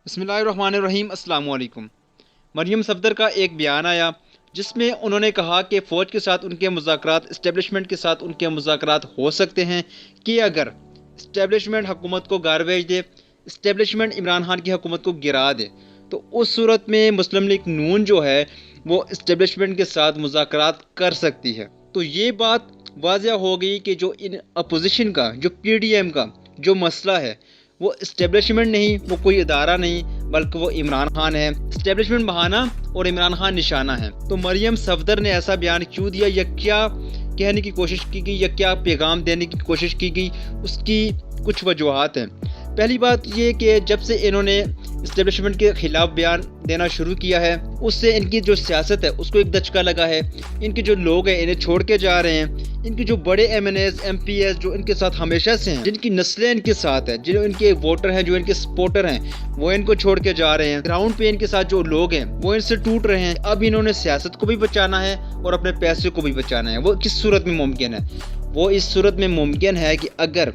بسم اللہ الرحمن الرحیم۔ السلام علیکم۔ مریم صفدر کا ایک بیان آیا جس میں انہوں نے کہا کہ فوج کے ساتھ ان کے مذاکرات اسٹیبلشمنٹ کے ساتھ ان کے مذاکرات ہو سکتے ہیں کہ اگر اسٹیبلشمنٹ حکومت کو گھر بھیج دے، اسٹیبلشمنٹ عمران خان کی حکومت کو گرا دے، تو اس صورت میں مسلم لیگ نون جو ہے وہ اسٹیبلشمنٹ کے ساتھ مذاکرات کر سکتی ہے۔ تو یہ بات واضح ہو گئی کہ جو ان اپوزیشن کا، جو پی ڈی ایم کا جو مسئلہ ہے وہ اسٹیبلشمنٹ نہیں، وہ کوئی ادارہ نہیں، بلکہ وہ عمران خان ہے۔ اسٹیبلشمنٹ بہانہ اور عمران خان نشانہ ہے۔ تو مریم صفدر نے ایسا بیان کیوں دیا، یا کیا کہنے کی کوشش کی گئی، یا کیا پیغام دینے کی کوشش کی گئی، اس کی کچھ وجوہات ہیں۔ پہلی بات یہ کہ جب سے انہوں نے اسٹیبلشمنٹ کے خلاف بیان دینا شروع کیا ہے، اس سے ان کی جو سیاست ہے اس کو ایک دھچکا لگا ہے۔ ان کے جو لوگ ہیں انہیں چھوڑ کے جا رہے ہیں۔ ان کے جو بڑے M N As, M P As جو ان کے ساتھ ہمیشہ سے ہیں، جن کی نسلیں ان کے ساتھ ہیں، جو ان کے ووٹر ہیں، جو ان کے سپورٹر ہیں، وہ ان کو چھوڑ کے جا رہے ہیں۔ گراؤنڈ پہ ان کے ساتھ جو لوگ ہیں وہ ان سے ٹوٹ رہے ہیں۔ اب انہوں نے سیاست کو بھی بچانا ہے اور اپنے پیسے کو بھی بچانا ہے۔ وہ کس صورت میں ممکن ہے؟ وہ اس صورت میں ممکن ہے کہ اگر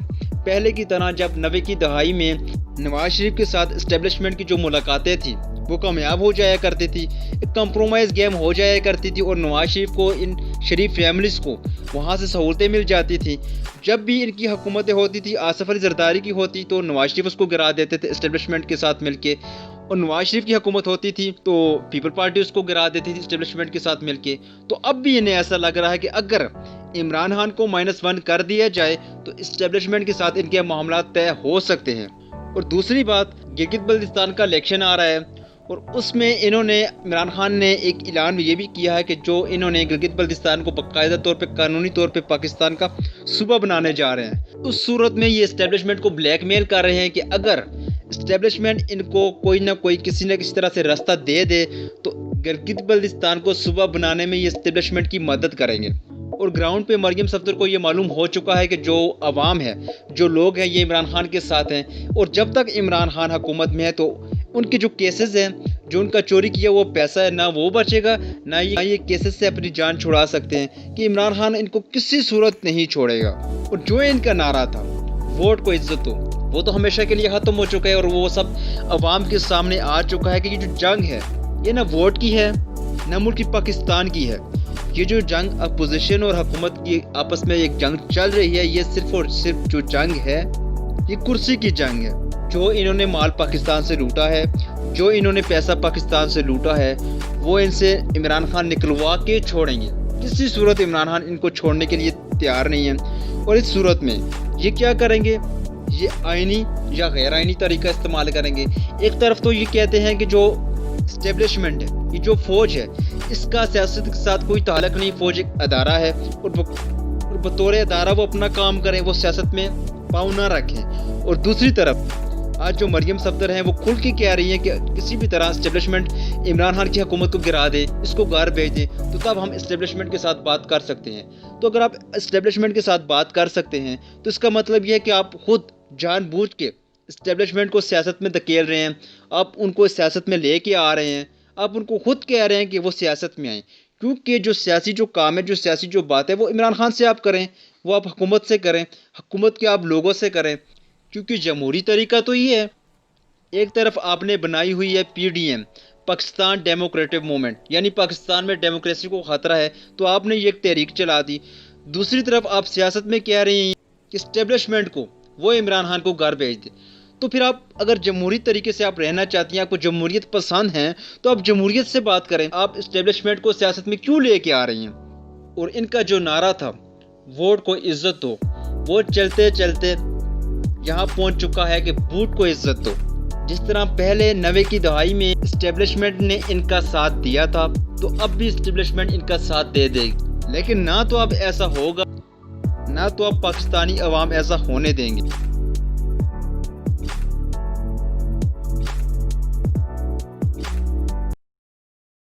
پہلے کی طرح جب 90 کی دہائی میں نواز شریف کے ساتھ اسٹیبلشمنٹ کی جو ملاقاتیں تھیں وہ کامیاب ہو جایا کرتی تھی، ایک کمپرومائز گیم ہو جایا کرتی تھی، اور نواز شریف کو، ان شریف فیملیز کو وہاں سے سہولتیں مل جاتی تھیں۔ جب بھی ان کی حکومتیں ہوتی تھی، آصف علی زرداری کی ہوتی تو نواز شریف اس کو گرا دیتے تھے اسٹیبلشمنٹ کے ساتھ مل کے، اور نواز شریف کی حکومت ہوتی تھی تو پیپل پارٹی اس کو گرا دیتی تھی اسٹیبلشمنٹ کے ساتھ مل کے۔ تو اب بھی انہیں ایسا لگ رہا ہے کہ اگر عمران خان کو -1 کر دیا جائے تو اسٹیبلشمنٹ کے ساتھ ان کے معاملات طے ہو سکتے ہیں۔ اور دوسری بات، گلگت بلتستان کا الیکشن آ رہا ہے، اور اس میں انہوں نے، عمران خان نے ایک اعلان یہ بھی کیا ہے کہ جو انہوں نے گلگت بلتستان کو باقاعدہ طور پہ، قانونی طور پہ پاکستان کا صوبہ بنانے جا رہے ہیں۔ اس صورت میں یہ اسٹیبلشمنٹ کو بلیک میل کر رہے ہیں کہ اگر اسٹیبلشمنٹ ان کو کوئی نہ کوئی کسی نہ کسی طرح سے راستہ دے دے تو گلگت بلتستان کو صوبہ بنانے میں یہ اسٹیبلشمنٹ کی مدد کریں گے۔ اور گراؤنڈ پہ مریم صفدر کو یہ معلوم ہو چکا ہے کہ جو عوام ہے، جو لوگ ہیں، یہ عمران خان کے ساتھ ہیں، اور جب تک عمران خان حکومت میں ہے تو ان کے جو کیسز ہیں، جو ان کا چوری کیا وہ پیسہ ہے، نہ وہ بچے گا، نہ یہ کیسز سے اپنی جان چھڑا سکتے ہیں، کہ عمران خان ان کو کسی صورت نہیں چھوڑے گا۔ اور جو ان کا نعرہ تھا ووٹ کو عزت دو، وہ تو ہمیشہ کے لیے ختم ہو چکا ہے، اور وہ سب عوام کے سامنے آ چکا ہے کہ یہ جو جنگ ہے یہ نہ ووٹ کی ہے، نہ ملک پاکستان کی ہے۔ یہ جو جنگ اپوزیشن اور حکومت کی آپس میں ایک جنگ چل رہی ہے، یہ صرف اور صرف جو جنگ ہے یہ کرسی کی جنگ ہے۔ جو انہوں نے مال پاکستان سے لوٹا ہے، جو انہوں نے پیسہ پاکستان سے لوٹا ہے، وہ ان سے عمران خان نکلوا کے چھوڑیں گے۔ کسی صورت عمران خان ان کو چھوڑنے کے لیے تیار نہیں ہے۔ اور اس صورت میں یہ کیا کریں گے؟ یہ آئینی یا غیر آئینی طریقہ استعمال کریں گے۔ ایک طرف تو یہ کہتے ہیں کہ جو اسٹیبلشمنٹ ہے، یہ جو فوج ہے، اس کا سیاست کے ساتھ کوئی تعلق نہیں، فوج ایک ادارہ ہے، اور بطور ادارہ وہ اپنا کام کریں، وہ سیاست میں پاؤں نہ رکھیں۔ اور دوسری طرف آج جو مریم صفدر ہیں وہ کھل کے کہہ رہی ہیں کہ کسی بھی طرح اسٹیبلشمنٹ عمران خان کی حکومت کو گرا دے، اس کو گھر بھیج دے، تو تب ہم اسٹیبلشمنٹ کے ساتھ بات کر سکتے ہیں۔ تو اگر آپ اسٹیبلشمنٹ کے ساتھ بات کر سکتے ہیں تو اس کا مطلب یہ ہے کہ آپ خود جان بوجھ کے اسٹیبلشمنٹ کو سیاست میں دھکیل رہے ہیں، آپ ان کو سیاست میں لے کے آ رہے ہیں، آپ ان کو خود کہہ رہے ہیں کہ وہ سیاست میں آئیں، کیونکہ جو سیاسی جو کام ہے، جو سیاسی جو بات ہے، وہ عمران خان سے آپ کریں، وہ آپ حکومت سے کریں، حکومت کے آپ لوگوں سے کریں، کیونکہ جمہوری طریقہ تو یہ ہے۔ ایک طرف آپ نے بنائی ہوئی ہے P D M, Pakistan Democratic Movement, یعنی پاکستان میں ڈیموکریسی کو خطرہ ہے، تو آپ نے یہ ایک تحریک چلا دی۔ دوسری طرف آپ سیاست میں کہہ رہے ہیں کہ اسٹیبلشمنٹ کو، وہ عمران خان کو گھر بھیج دے۔ تو پھر آپ اگر جمہوری طریقے سے آپ رہنا چاہتی ہیں، آپ کو جمہوریت پسند ہیں، تو آپ جمہوریت سے بات کریں۔ آپ اسٹیبلشمنٹ کو سیاست میں کیوں لے کے آ رہی ہیں؟ اور ان کا جو نعرہ تھا ووٹ کو عزت دو، وہ چلتے چلتے یہاں پہنچ چکا ہے کہ بوٹ کو عزت دو۔ جس طرح پہلے 90 کی دہائی میں اسٹیبلشمنٹ نے ان کا ساتھ دیا تھا، تو اب بھی اسٹیبلشمنٹ ان کا ساتھ دے دے گی، لیکن نہ تو اب ایسا ہوگا، نہ تو اب پاکستانی عوام ایسا ہونے دیں گے۔